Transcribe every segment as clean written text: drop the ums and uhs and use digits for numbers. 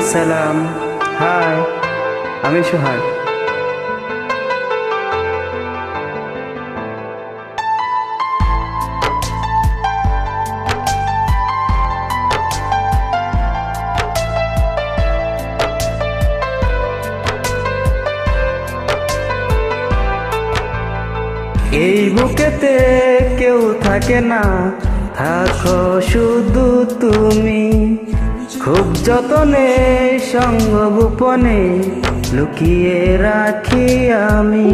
আসসালাম। হাই, আমি সোহাগ। এই বুকেতে কেউ থাকে না, থাকো শুধু তুমি। খুব যতনে সঙ্গ গোপনে লুকিয়ে রাখি আমি।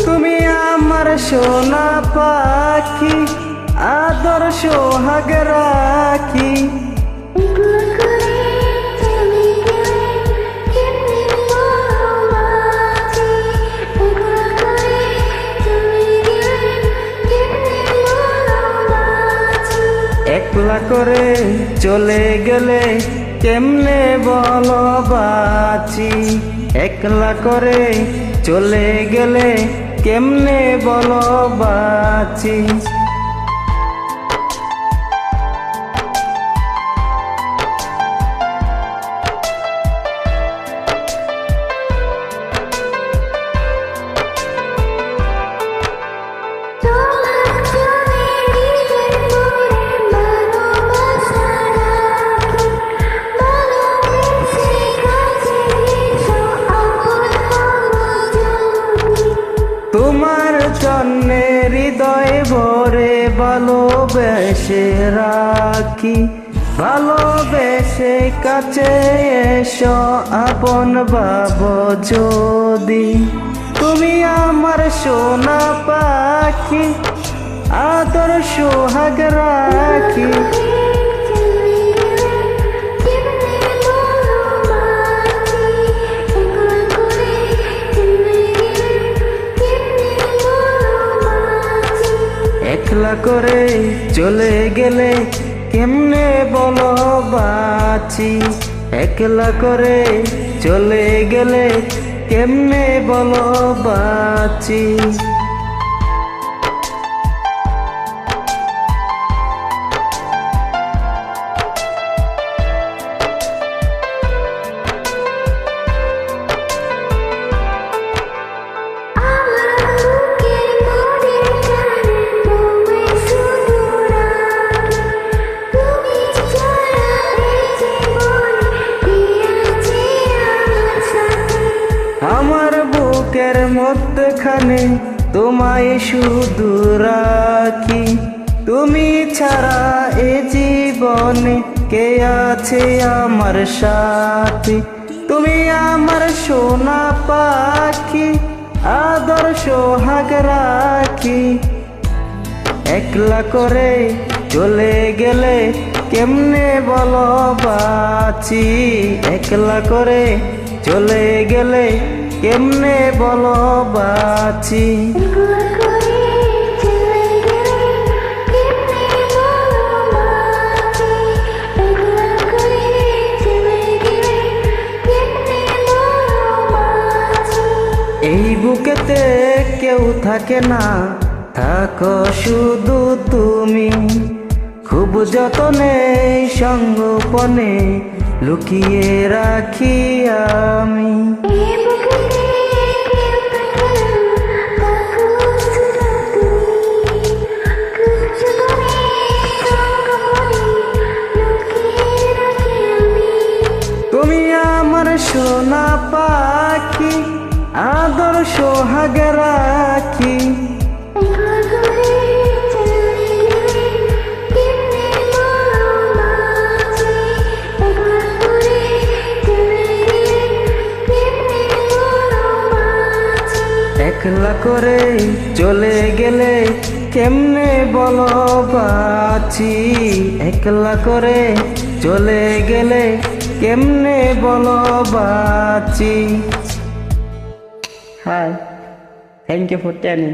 তুমি আমার সোনা পাখি, আদর সোহাগ রাখি। একলা করে চলে গেলে কেমনে বলো বাঁচি। একলা করে চলে গেলে কেমনে বলো বাঁচি। তোমার জন্যে হৃদয় ভরে ভালোবেসে রাখি। ভালোবেসে কাছে এসো আপন ভাবো যদি। তুমি আমার সোনা পাখি, আদর সোহাগ রাখি। একলা করে চলে গেলে কেমনে বলো বাঁচি। একলা করে চলে গেলে কেমনে বলো বাঁচি। আমার বুকের মধ্যখানে তোমায় শুধু রাখি। তুমি ছাড়া এ জীবনে কে আছে আমার সাথে। তুমি আমার সোনা পাখি, আদর সোহাগ রাখি। একলা করে চলে গেলে কেমনে বলো বাঁচি। একলা করে চলে গেলে কেমনে বলো বাঁচি। এই বুকেতে কেউ থাকে না, থাকো শুধু তুমি। খুব যতনে সঙ্গোপনে লুকিয়ে রাখি আমি। তুমি আমার সোনা পাখি, আদর সোহাগ রাখি। একলা করে চলে গেলে কেমনে বলো বাঁচি। একলা করে চলে গেলে কেমনে বলো বাঁচি। Hi, thank you for telling.